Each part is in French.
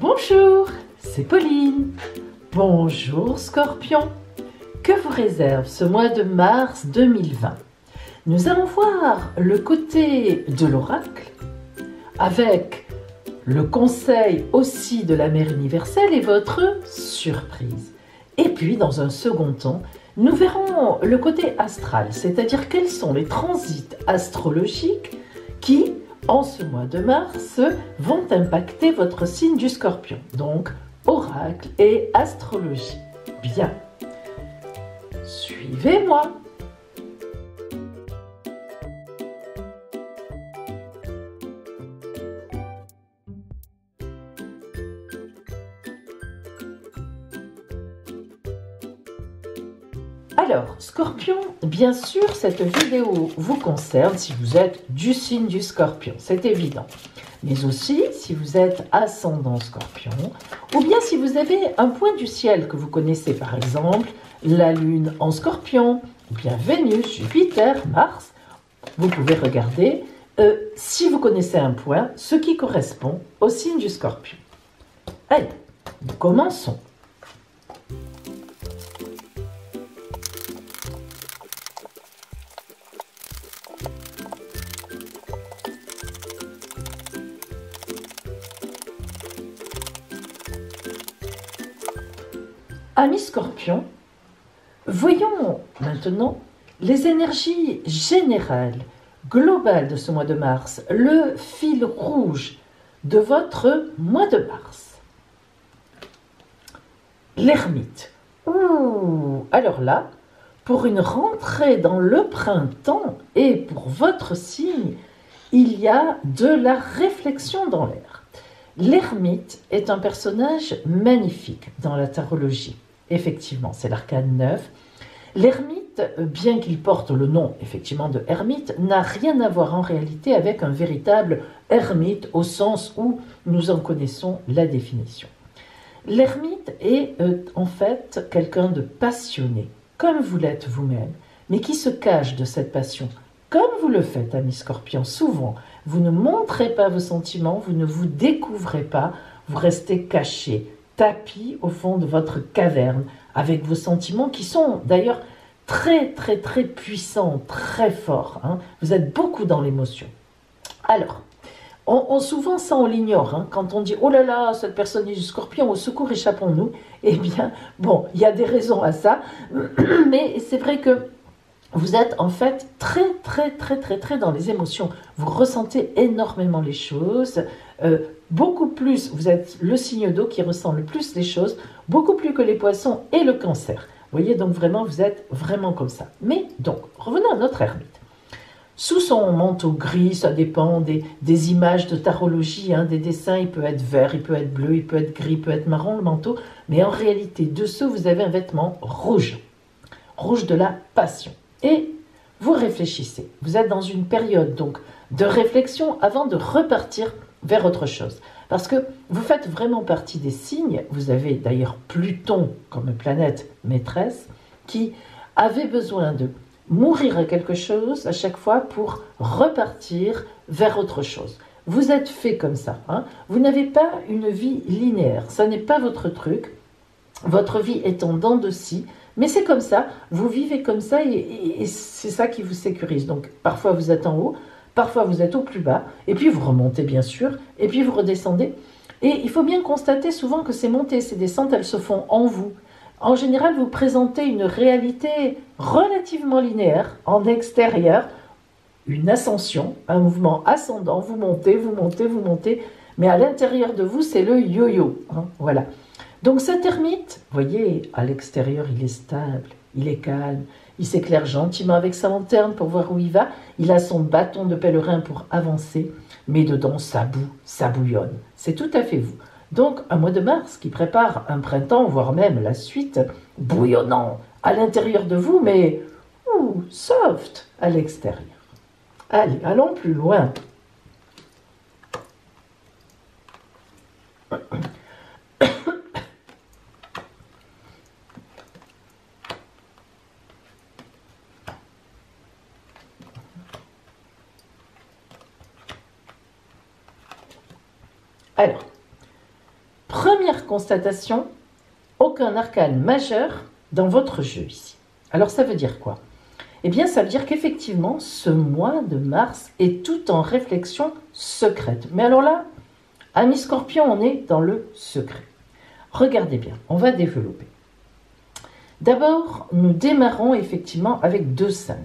Bonjour, c'est Pauline. Bonjour Scorpion. Que vous réserve ce mois de mars 2020? Nous allons voir le côté de l'oracle avec le conseil aussi de la mère universelle et votre surprise. Et puis dans un second temps, nous verrons le côté astral, c'est-à-dire quels sont les transits astrologiques qui, en ce mois de mars, vont impacter votre signe du Scorpion. Donc, oracle et astrologie. Bien. Suivez-moi. Alors, Scorpion, bien sûr, cette vidéo vous concerne si vous êtes du signe du Scorpion, c'est évident. Mais aussi si vous êtes ascendant Scorpion, ou bien si vous avez un point du ciel que vous connaissez, par exemple, la Lune en Scorpion, ou bien Vénus, Jupiter, Mars, vous pouvez regarder si vous connaissez un point, ce qui correspond au signe du Scorpion. Allez, nous commençons. Amis Scorpion, voyons maintenant les énergies générales, globales de ce mois de mars, le fil rouge de votre mois de mars. L'ermite. Ouh, alors là, pour une rentrée dans le printemps et pour votre signe, il y a de la réflexion dans l'air. L'ermite est un personnage magnifique dans la tarologie. Effectivement, c'est l'arcane 9. L'ermite, bien qu'il porte le nom effectivement de ermite, n'a rien à voir en réalité avec un véritable ermite au sens où nous en connaissons la définition. L'ermite est en fait quelqu'un de passionné, comme vous l'êtes vous-même, mais qui se cache de cette passion, comme vous le faites, amis Scorpions, souvent. Vous ne montrez pas vos sentiments, vous ne vous découvrez pas, vous restez caché, tapis au fond de votre caverne, avec vos sentiments qui sont d'ailleurs très puissants, très forts. Hein. Vous êtes beaucoup dans l'émotion. Alors, souvent ça on l'ignore, hein. Quand on dit « Oh là là, cette personne est du Scorpion, au secours, échappons-nous », eh bien, bon, il y a des raisons à ça, mais c'est vrai que vous êtes en fait très dans les émotions. Vous ressentez énormément les choses, beaucoup plus, vous êtes le signe d'eau qui ressent le plus les choses, beaucoup plus que les poissons et le cancer. Vous voyez, donc vraiment, vous êtes vraiment comme ça. Mais donc, revenons à notre ermite. Sous son manteau gris, ça dépend des images de tarologie, hein, des dessins, il peut être vert, il peut être bleu, il peut être gris, il peut être marron, le manteau, mais en réalité, dessous, vous avez un vêtement rouge, rouge de la passion. Et vous réfléchissez. Vous êtes dans une période donc de réflexion avant de repartir vers autre chose. Parce que vous faites vraiment partie des signes, vous avez d'ailleurs Pluton comme planète maîtresse, qui avait besoin de mourir à quelque chose à chaque fois pour repartir vers autre chose. Vous êtes fait comme ça. Hein. Vous n'avez pas une vie linéaire. Ça n'est pas votre truc. Votre vie est en dents de scie. Mais c'est comme ça, vous vivez comme ça et c'est ça qui vous sécurise. Donc parfois vous êtes en haut, parfois vous êtes au plus bas, et puis vous remontez bien sûr, et puis vous redescendez. Et il faut bien constater souvent que ces montées, ces descentes, elles se font en vous. En général, vous présentez une réalité relativement linéaire, en extérieur, une ascension, un mouvement ascendant, vous montez, mais à l'intérieur de vous, c'est le yo-yo. Hein, voilà. Donc cet ermite, vous voyez, à l'extérieur, il est stable, il est calme, il s'éclaire gentiment avec sa lanterne pour voir où il va, il a son bâton de pèlerin pour avancer, mais dedans, ça boue, ça bouillonne. C'est tout à fait vous. Donc un mois de mars qui prépare un printemps, voire même la suite, bouillonnant à l'intérieur de vous, mais soft à l'extérieur. Allez, allons plus loin. Alors, Première constatation, aucun arcane majeur dans votre jeu ici. Alors ça veut dire quoi? Eh bien ça veut dire qu'effectivement ce mois de mars est tout en réflexion secrète. Mais alors là, amis Scorpion, on est dans le secret. Regardez bien, on va développer. D'abord, nous démarrons effectivement avec 2 5.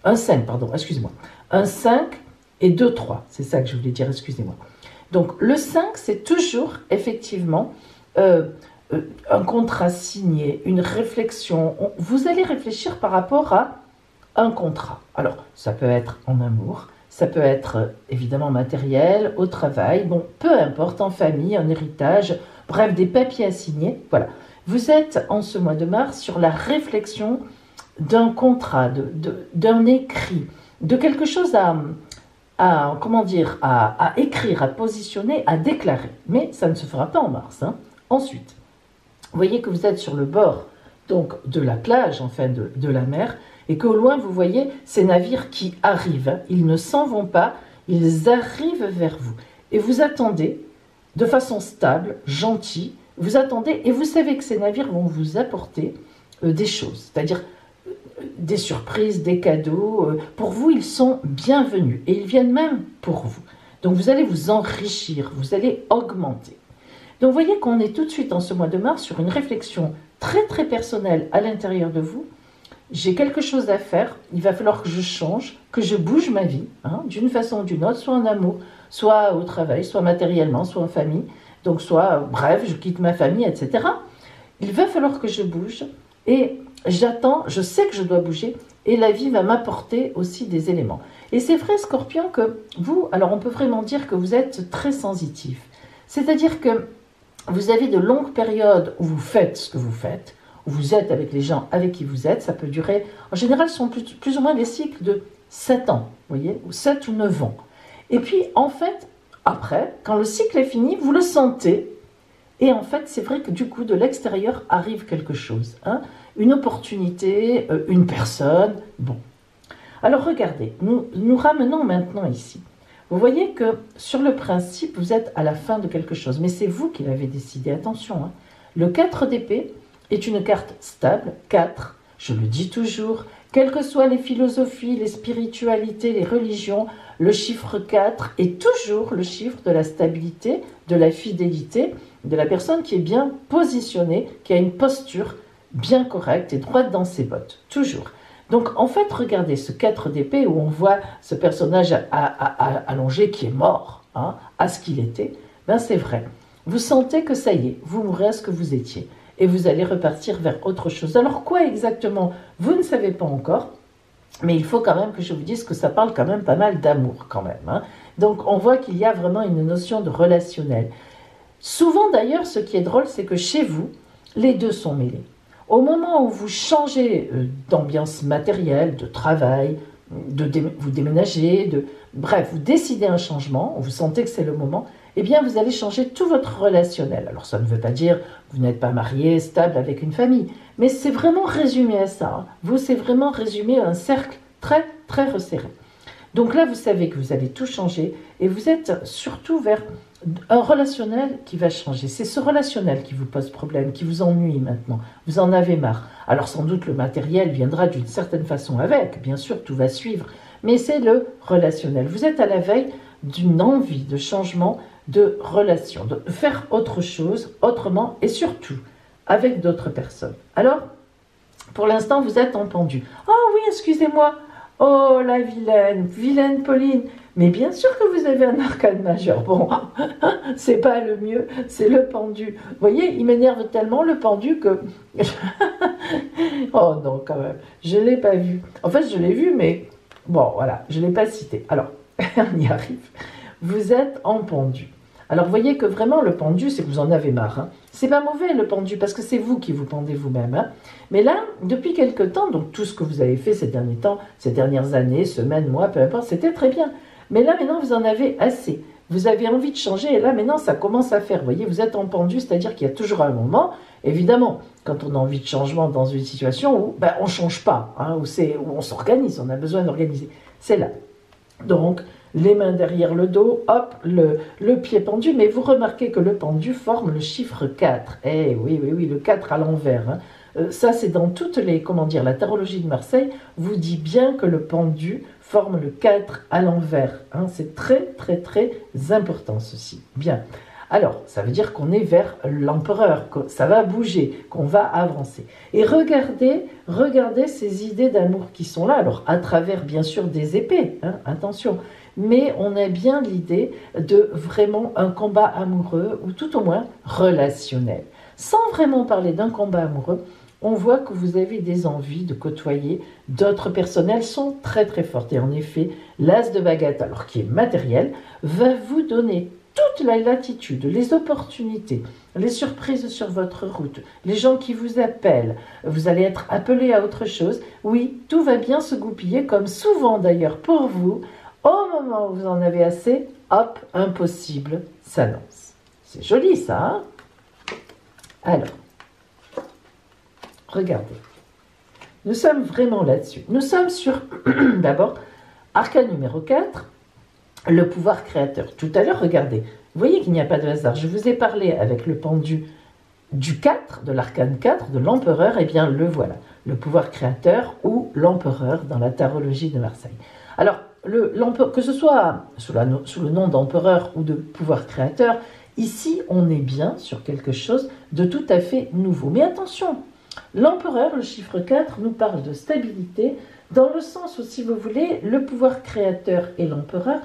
Un 5, pardon, excusez-moi. Un 5 et 2 3. C'est ça que je voulais dire, excusez-moi. Donc, le 5, c'est toujours effectivement un contrat signé, une réflexion. Vous allez réfléchir par rapport à un contrat. Alors, ça peut être en amour, ça peut être évidemment matériel, au travail, bon, peu importe, en famille, un héritage, bref, des papiers à signer, voilà. Vous êtes en ce mois de mars sur la réflexion d'un contrat, d'un écrit, de quelque chose à écrire, à positionner, à déclarer. Mais ça ne se fera pas en mars. Ensuite, vous voyez que vous êtes sur le bord donc, de la plage, enfin de la mer, et qu'au loin, vous voyez ces navires qui arrivent. Ils ne s'en vont pas, ils arrivent vers vous. Et vous attendez de façon stable, gentille, vous attendez et vous savez que ces navires vont vous apporter des choses, c'est-à-dire des surprises, des cadeaux. Pour vous, ils sont bienvenus et ils viennent même pour vous. Donc vous allez vous enrichir, vous allez augmenter. Donc vous voyez qu'on est tout de suite en ce mois de mars sur une réflexion très très personnelle à l'intérieur de vous. J'ai quelque chose à faire, il va falloir que je change, que je bouge ma vie, d'une façon ou d'une autre, soit en amour, soit au travail, soit matériellement, soit en famille. Donc soit, bref, je quitte ma famille, etc. Il va falloir que je bouge et j'attends, je sais que je dois bouger et la vie va m'apporter aussi des éléments. Et c'est vrai, Scorpion, que vous, alors on peut vraiment dire que vous êtes très sensitif. C'est-à-dire que vous avez de longues périodes où vous faites ce que vous faites, où vous êtes avec les gens avec qui vous êtes. Ça peut durer, en général, ce sont plus ou moins des cycles de 7 ans, vous voyez, ou 7 ou 9 ans. Et puis, en fait, après, quand le cycle est fini, vous le sentez. Et en fait, c'est vrai que du coup, de l'extérieur arrive quelque chose. Une opportunité, une personne. Bon. Alors regardez, nous ramenons maintenant ici. Vous voyez que sur le principe, vous êtes à la fin de quelque chose. Mais c'est vous qui l'avez décidé. Attention, Le 4 d'épée est une carte stable. 4, je le dis toujours. Quelles que soient les philosophies, les spiritualités, les religions, le chiffre 4 est toujours le chiffre de la stabilité, de la fidélité, de la personne qui est bien positionnée, qui a une posture bien correcte et droite dans ses bottes. Toujours. Donc en fait, regardez ce 4 d'épée où on voit ce personnage allongé qui est mort, à ce qu'il était. Ben c'est vrai. Vous sentez que ça y est, vous mourrez à ce que vous étiez. Et vous allez repartir vers autre chose. Alors quoi exactement? Vous ne savez pas encore, mais il faut quand même que je vous dise que ça parle quand même pas mal d'amour quand même. Donc on voit qu'il y a vraiment une notion de relationnel. Souvent d'ailleurs, ce qui est drôle, c'est que chez vous, les deux sont mêlés. Au moment où vous changez d'ambiance matérielle, de travail, vous déménagez, bref, vous décidez un changement, vous sentez que c'est le moment, eh bien vous allez changer tout votre relationnel. Alors ça ne veut pas dire que vous n'êtes pas marié, stable avec une famille, mais c'est vraiment résumé à ça. Vous, c'est vraiment résumé à un cercle très très resserré. Donc là, vous savez que vous allez tout changer et vous êtes surtout vers un relationnel qui va changer. C'est ce relationnel qui vous pose problème, qui vous ennuie maintenant. Vous en avez marre. Alors sans doute le matériel viendra d'une certaine façon avec, bien sûr, tout va suivre, mais c'est le relationnel. Vous êtes à la veille d'une envie de changement de relation, de faire autre chose, autrement et surtout avec d'autres personnes. Alors, pour l'instant, vous êtes en pendu. « Oh oui, excusez-moi. Oh, la vilaine Pauline. Mais bien sûr que vous avez un arcane majeur. Bon, c'est pas le mieux, c'est le pendu. Vous voyez, il m'énerve tellement le pendu que... oh non, quand même, je l'ai pas vu. En fait, je l'ai vu, mais bon, voilà, je l'ai pas cité. Alors, on y arrive. Vous êtes en pendu. Alors, vous voyez que vraiment, le pendu, c'est que vous en avez marre. C'est pas mauvais, le pendu, parce que c'est vous qui vous pendez vous-même. Mais là, depuis quelque temps, donc tout ce que vous avez fait ces derniers temps, ces dernières années, semaines, mois, peu importe, c'était très bien. Mais là, maintenant, vous en avez assez. Vous avez envie de changer, et là, maintenant, ça commence à faire. Vous voyez, vous êtes en pendu, c'est-à-dire qu'il y a toujours un moment, évidemment, quand on a envie de changement dans une situation où on ne change pas, où on s'organise, on a besoin d'organiser. C'est là. Donc, les mains derrière le dos, hop, le pied pendu, mais vous remarquez que le pendu forme le chiffre 4. Eh oui, oui, oui, le 4 à l'envers. Hein. Ça, c'est dans toutes les, comment dire, la tarologie de Marseille vous dit bien que le pendu forme le 4 à l'envers. Hein. C'est très, très, très important, ceci. Bien. Alors, ça veut dire qu'on est vers l'empereur, que ça va bouger, qu'on va avancer. Et regardez ces idées d'amour qui sont là, alors à travers bien sûr des épées, hein, attention, mais on a bien l'idée de vraiment un combat amoureux, ou tout au moins relationnel. Sans vraiment parler d'un combat amoureux, on voit que vous avez des envies de côtoyer d'autres personnes. Elles sont très très fortes. Et en effet, l'as de baguette, alors qui est matériel, va vous donner toute la latitude, les opportunités, les surprises sur votre route, les gens qui vous appellent, vous allez être appelé à autre chose. Oui, tout va bien se goupiller, comme souvent d'ailleurs pour vous. Au moment où vous en avez assez, hop, impossible s'annonce. C'est joli ça, hein? Alors, regardez. Nous sommes vraiment là-dessus. Nous sommes sur, d'abord, arcane numéro 4, le pouvoir créateur. Tout à l'heure, regardez, vous voyez qu'il n'y a pas de hasard. Je vous ai parlé avec le pendu du 4, de l'arcane 4, de l'empereur, eh bien le voilà, le pouvoir créateur ou l'empereur dans la tarologie de Marseille. Alors, que ce soit sous le nom d'empereur ou de pouvoir créateur, ici on est bien sur quelque chose de tout à fait nouveau. Mais attention, l'empereur, le chiffre 4, nous parle de stabilité, dans le sens où, si vous voulez, le pouvoir créateur et l'empereur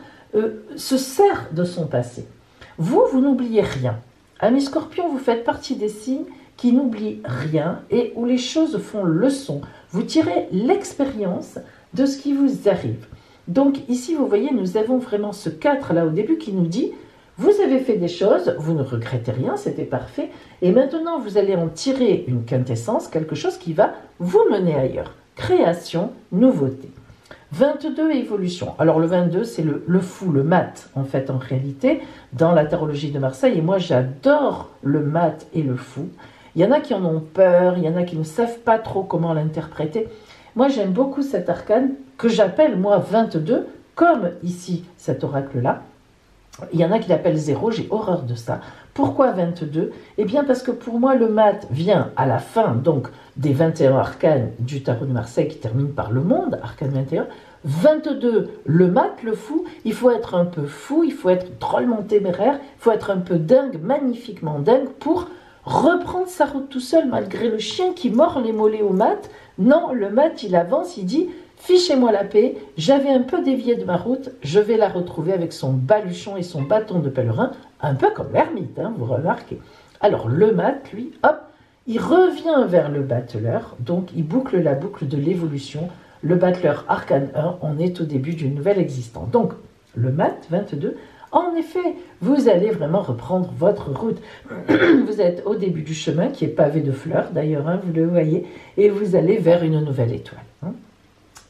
se sert de son passé. Vous n'oubliez rien. Amis Scorpion, vous faites partie des signes qui n'oublient rien et où les choses font leçon. Vous tirez l'expérience de ce qui vous arrive. Donc ici, vous voyez, nous avons vraiment ce 4 là au début qui nous dit « Vous avez fait des choses, vous ne regrettez rien, c'était parfait, et maintenant vous allez en tirer une quintessence, quelque chose qui va vous mener ailleurs. Création, nouveauté. » 22, évolution. Alors le 22, c'est le fou, le mat, en fait, en réalité, dans la tarologie de Marseille. Et moi, j'adore le mat et le fou. Il y en a qui en ont peur, il y en a qui ne savent pas trop comment l'interpréter. Moi, j'aime beaucoup cet arcane que j'appelle, moi, 22, comme ici, cet oracle-là. Il y en a qui l'appellent 0, j'ai horreur de ça. Pourquoi 22? Eh bien, parce que pour moi, le mat vient à la fin, donc, des 21 arcanes du tarot de Marseille qui termine par le monde, arcane 21. 22, le mat, le fou, il faut être un peu fou, il faut être drôlement téméraire, il faut être un peu dingue, magnifiquement dingue, pour reprendre sa route tout seul, malgré le chien qui mord les mollets au mat. Non, le mat, il avance, il dit... Fichez-moi la paix, j'avais un peu dévié de ma route, je vais la retrouver avec son baluchon et son bâton de pèlerin, un peu comme l'ermite, hein, vous remarquez. Alors le mat, lui, hop, il revient vers le battleur, donc il boucle la boucle de l'évolution. Le battleur arcane 1, on est au début d'une nouvelle existence. Donc le mat, 22, en effet, vous allez vraiment reprendre votre route. Vous êtes au début du chemin, qui est pavé de fleurs d'ailleurs, hein, vous le voyez, et vous allez vers une nouvelle étoile. Hein.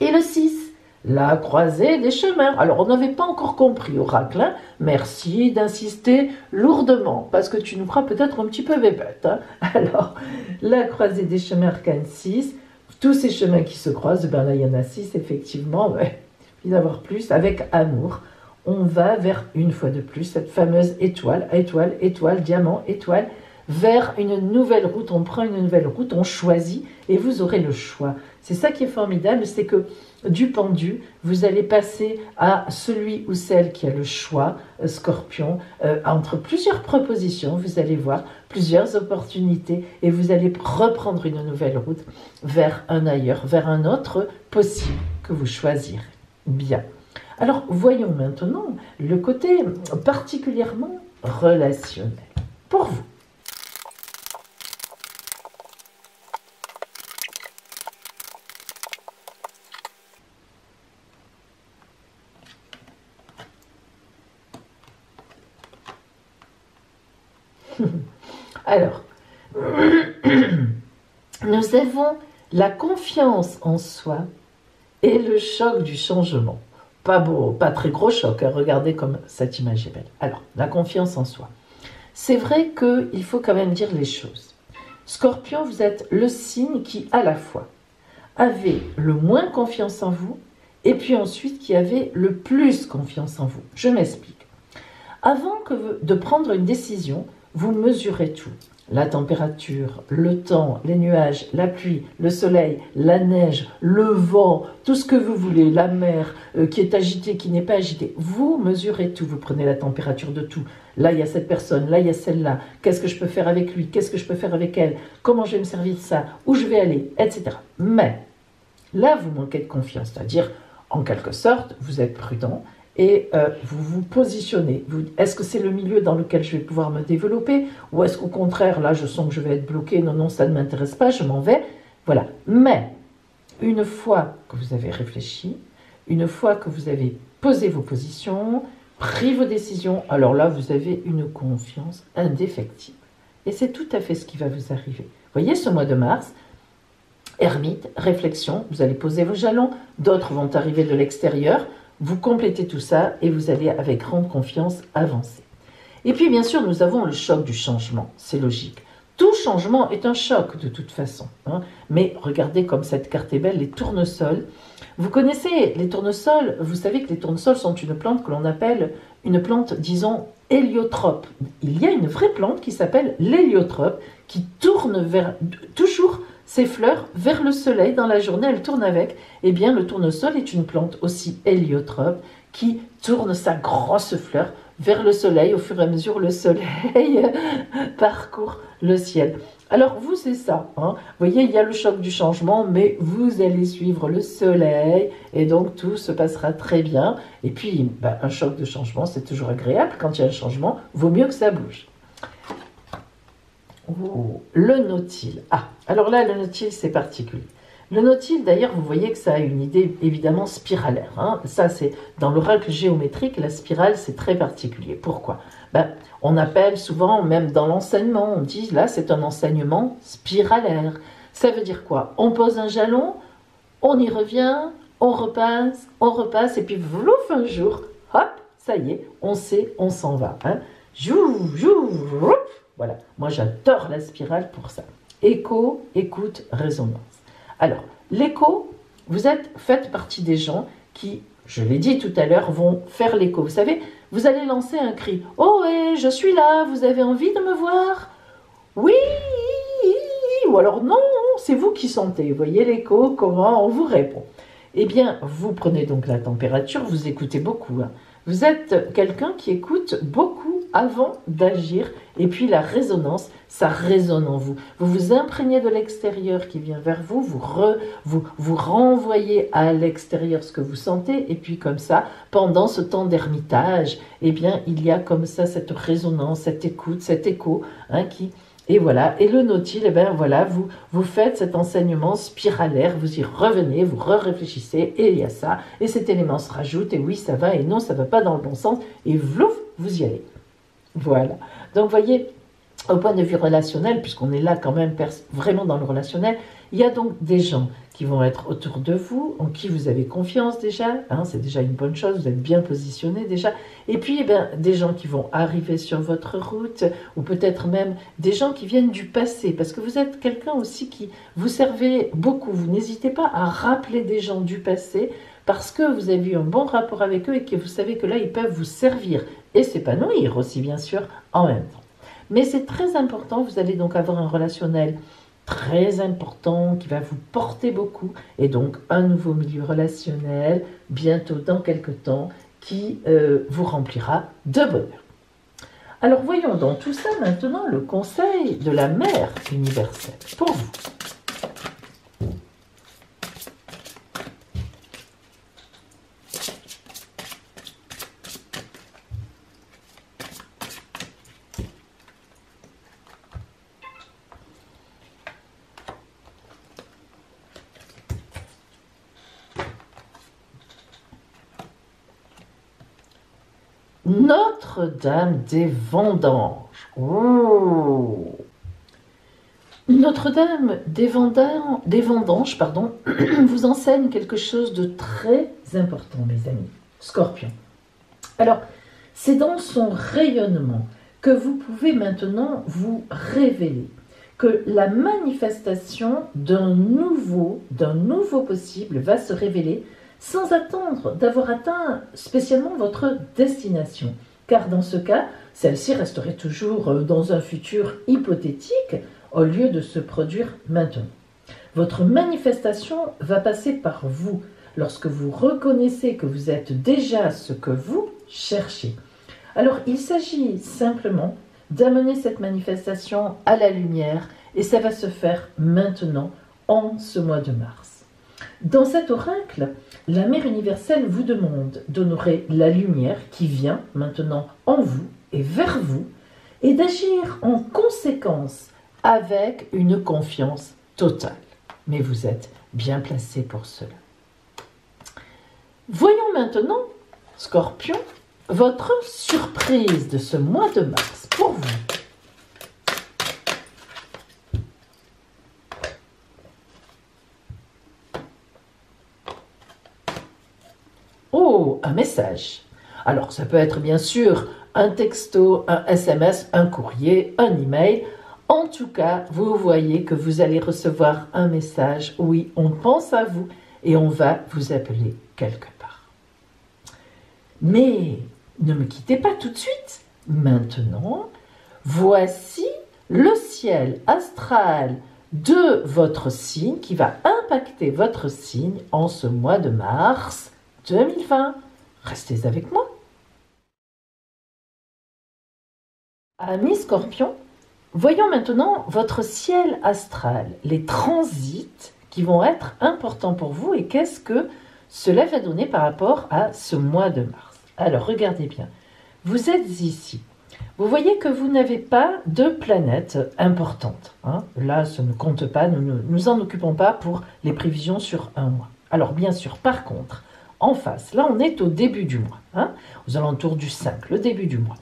Et le 6, la croisée des chemins. Alors, on n'avait pas encore compris, oracle. Hein. Merci d'insister lourdement, parce que tu nous crois peut-être un petit peu bébête. Hein. Alors, la croisée des chemins, arcane 6, tous ces chemins qui se croisent, ben là, il y en a 6, effectivement, ouais, il y en a avoir plus, avec amour. On va vers, une fois de plus, cette fameuse étoile, étoile, étoile, diamant, étoile, vers une nouvelle route. On prend une nouvelle route, on choisit, et vous aurez le choix. C'est ça qui est formidable, c'est que du pendu, vous allez passer à celui ou celle qui a le choix, Scorpion, entre plusieurs propositions, vous allez voir plusieurs opportunités et vous allez reprendre une nouvelle route vers un ailleurs, vers un autre possible que vous choisirez. Bien. Alors, voyons maintenant le côté particulièrement relationnel pour vous. Alors, nous avons la confiance en soi et le choc du changement. Pas beau, pas très gros choc, hein, regardez comme cette image est belle. Alors, la confiance en soi. C'est vrai qu'il faut quand même dire les choses. Scorpion, vous êtes le signe qui, à la fois, avez le moins confiance en vous et puis ensuite qui avez le plus confiance en vous. Je m'explique. Avant de prendre une décision, vous mesurez tout. La température, le temps, les nuages, la pluie, le soleil, la neige, le vent, tout ce que vous voulez, la mer qui est agitée, qui n'est pas agitée. Vous mesurez tout, vous prenez la température de tout. Là, il y a cette personne, là, il y a celle-là. Qu'est-ce que je peux faire avec lui? Qu'est-ce que je peux faire avec elle? Comment je vais me servir de ça? Où je vais aller? Etc. Mais là, vous manquez de confiance, c'est-à-dire, en quelque sorte, vous êtes prudent et vous vous positionnez. Est-ce que c'est le milieu dans lequel je vais pouvoir me développer? Ou est-ce qu'au contraire, là, je sens que je vais être bloqué, non, non, ça ne m'intéresse pas, je m'en vais. Voilà. Mais, une fois que vous avez réfléchi, une fois que vous avez posé vos positions, pris vos décisions, alors là, vous avez une confiance indéfectible. Et c'est tout à fait ce qui va vous arriver. Vous voyez, ce mois de mars, ermite, réflexion, vous allez poser vos jalons, d'autres vont arriver de l'extérieur, vous complétez tout ça et vous allez avec grande confiance avancer. Et puis bien sûr, nous avons le choc du changement, c'est logique. Tout changement est un choc de toute façon. Mais regardez comme cette carte est belle, les tournesols. Vous connaissez les tournesols, vous savez que les tournesols sont une plante que l'on appelle une plante, disons, héliotrope. Il y a une vraie plante qui s'appelle l'héliotrope, qui tourne toujours ses fleurs vers le soleil dans la journée, elle tourne avec. Eh bien, le tournesol est une plante aussi héliotrope qui tourne sa grosse fleur vers le soleil au fur et à mesure le soleil parcourt le ciel. Alors vous, c'est ça. Vous voyez, il y a le choc du changement, mais vous allez suivre le soleil et donc tout se passera très bien. Et puis, un choc de changement, c'est toujours agréable. Quand il y a un changement, vaut mieux que ça bouge. Oh, le nautile. Ah, alors là, le nautile, c'est particulier. Le nautile, d'ailleurs, vous voyez que ça a une idée évidemment spiralaire. Ça, c'est dans l'oracle géométrique, la spirale, c'est très particulier. Pourquoi? On appelle souvent, même dans l'enseignement, on dit là, c'est un enseignement spiralaire. Ça veut dire quoi? On pose un jalon, on y revient, on repasse, et puis vlouf, un jour, hop, ça y est, on sait, on s'en va. Jou, jou, jou. Voilà, moi j'adore la spirale pour ça. Écho, écoute, résonance. Alors, l'écho, faites partie des gens qui, je l'ai dit tout à l'heure, vont faire l'écho. Vous savez, vous allez lancer un cri. « Oh, je suis là, vous avez envie de me voir ?»« Oui !» Ou alors « Non, c'est vous qui sentez. » Vous voyez l'écho, comment on vous répond. Eh bien, vous prenez donc la température, vous écoutez beaucoup. Vous êtes quelqu'un qui écoute beaucoup avant d'agir. Et puis la résonance, ça résonne en vous. Vous vous imprégnez de l'extérieur qui vient vers vous, vous renvoyez à l'extérieur ce que vous sentez. Et puis comme ça, pendant ce temps d'ermitage, eh bien, il y a comme ça cette résonance, cette écoute, cet écho qui... Et voilà, et le nautile, eh bien voilà, vous faites cet enseignement spiralaire, vous y revenez, vous réfléchissez, et il y a ça, et cet élément se rajoute, et oui, ça va, et non, ça ne va pas dans le bon sens, et vlouf, vous y allez. Voilà. Donc, vous voyez, au point de vue relationnel, puisqu'on est là quand même vraiment dans le relationnel, il y a donc des gens qui vont être autour de vous, en qui vous avez confiance déjà, c'est déjà une bonne chose, vous êtes bien positionné déjà, et puis eh bien, des gens qui vont arriver sur votre route, ou peut-être même des gens qui viennent du passé, parce que vous êtes quelqu'un aussi qui vous servez beaucoup, vous n'hésitez pas à rappeler des gens du passé, parce que vous avez eu un bon rapport avec eux et que vous savez que là, ils peuvent vous servir et s'épanouir aussi, bien sûr, en même temps. Mais c'est très important, vous allez donc avoir un relationnel très important qui va vous porter beaucoup et donc un nouveau milieu relationnel bientôt dans quelques temps qui vous remplira de bonheur. Alors voyons dans tout ça maintenant le conseil de la Mère universelle pour vous. Notre-Dame des Vendanges. Oh. Notre-Dame des Vendanges, vous enseigne quelque chose de très important, mes amis. Scorpion. Alors, c'est dans son rayonnement que vous pouvez maintenant vous révéler, que la manifestation d'un nouveau possible va se révéler. sans attendre d'avoir atteint spécialement votre destination. Car dans ce cas, celle-ci resterait toujours dans un futur hypothétique au lieu de se produire maintenant. Votre manifestation va passer par vous lorsque vous reconnaissez que vous êtes déjà ce que vous cherchez. Alors il s'agit simplement d'amener cette manifestation à la lumière et ça va se faire maintenant en ce mois de mars. Dans cet oracle, la Mère universelle vous demande d'honorer la lumière qui vient maintenant en vous et vers vous et d'agir en conséquence avec une confiance totale. Mais vous êtes bien placé pour cela. Voyons maintenant, Scorpion, votre surprise de ce mois de mars pour vous. Oh, un message. Alors, ça peut être bien sûr un texto, un SMS, un courrier, un email. En tout cas, vous voyez que vous allez recevoir un message. Oui, on pense à vous et on va vous appeler quelque part. Mais ne me quittez pas tout de suite. Maintenant, voici le ciel astral de votre signe qui va impacter votre signe en ce mois de mars 2020. Restez avec moi. Amis Scorpion, voyons maintenant votre ciel astral, les transits qui vont être importants pour vous et qu'est-ce que cela va donner par rapport à ce mois de mars. Alors regardez bien, vous êtes ici. Vous voyez que vous n'avez pas de planète importante. Là, ça ne compte pas, nous ne nous en occupons pas pour les prévisions sur un mois. Alors bien sûr, par contre, en face, là on est au début du mois, aux alentours du 5, le début du mois.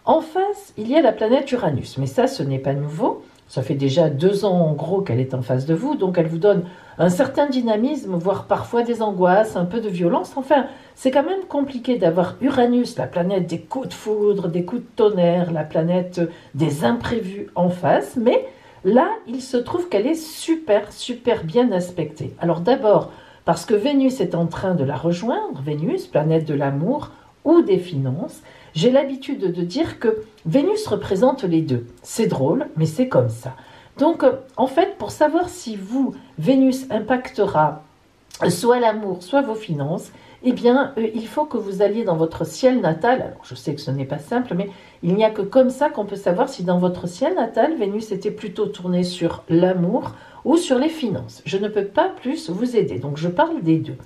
En face, il y a la planète Uranus, mais ça, ce n'est pas nouveau. Ça fait déjà 2 ans en gros qu'elle est en face de vous, donc elle vous donne un certain dynamisme, voire parfois des angoisses, un peu de violence. Enfin, c'est quand même compliqué d'avoir Uranus, la planète des coups de foudre, des coups de tonnerre, la planète des imprévus en face, mais là, il se trouve qu'elle est super, super bien aspectée. Alors d'abord, parce que Vénus est en train de la rejoindre, Vénus, planète de l'amour ou des finances. J'ai l'habitude de dire que Vénus représente les deux. C'est drôle, mais c'est comme ça. Donc, en fait, pour savoir si vous, Vénus impactera soit l'amour, soit vos finances, eh bien, il faut que vous alliez dans votre ciel natal. Alors, je sais que ce n'est pas simple, mais il n'y a que comme ça qu'on peut savoir si dans votre ciel natal, Vénus était plutôt tournée sur l'amour ou sur les finances. Je ne peux pas plus vous aider, donc je parle des deux.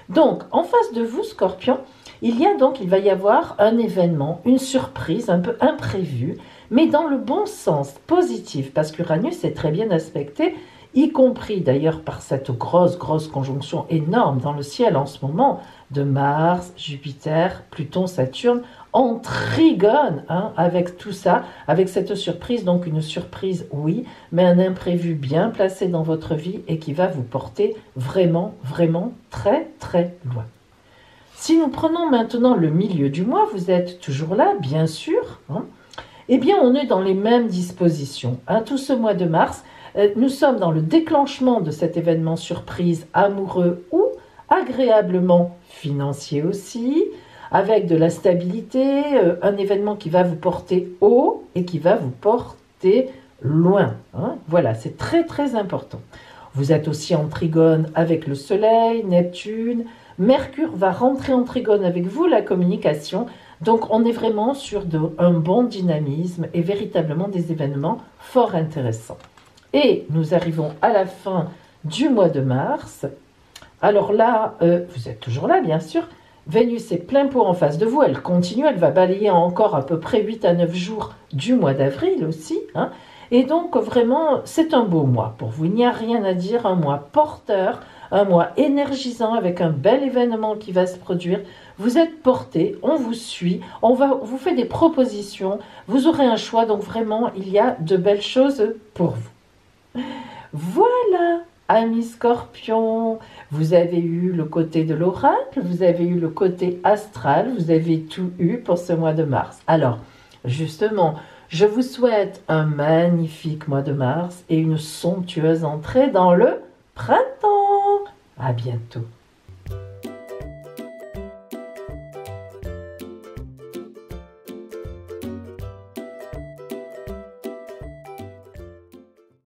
Donc, en face de vous, Scorpion, il va y avoir un événement, une surprise un peu imprévue, mais dans le bon sens, positif, parce qu'Uranus est très bien aspecté, y compris d'ailleurs par cette grosse conjonction énorme dans le ciel en ce moment, de Mars, Jupiter, Pluton, Saturne, en trigone, avec tout ça, avec cette surprise, donc une surprise, oui, mais un imprévu bien placé dans votre vie et qui va vous porter vraiment, vraiment très, très loin. Si nous prenons maintenant le milieu du mois, vous êtes toujours là, bien sûr, eh bien on est dans les mêmes dispositions. Tout ce mois de mars, nous sommes dans le déclenchement de cet événement surprise amoureux ou agréablement financier aussi, avec de la stabilité, un événement qui va vous porter haut et qui va vous porter loin. Voilà, c'est très très important. Vous êtes aussi en trigone avec le Soleil, Neptune, Mercure va rentrer en trigone avec vous, la communication. Donc on est vraiment sur un bon dynamisme et véritablement des événements fort intéressants. Et nous arrivons à la fin du mois de mars. Alors là, vous êtes toujours là bien sûr. Vénus est plein pot en face de vous, elle continue, elle va balayer encore à peu près 8 à 9 jours du mois d'avril aussi. Et donc vraiment, c'est un beau mois pour vous. Il n'y a rien à dire, un mois porteur, un mois énergisant avec un bel événement qui va se produire. Vous êtes porté, on vous suit, on vous fait des propositions, vous aurez un choix, donc vraiment, il y a de belles choses pour vous. Voilà, amis Scorpions, vous avez eu le côté de l'oracle, vous avez eu le côté astral, vous avez tout eu pour ce mois de mars. Alors, justement, je vous souhaite un magnifique mois de mars et une somptueuse entrée dans le printemps. À bientôt.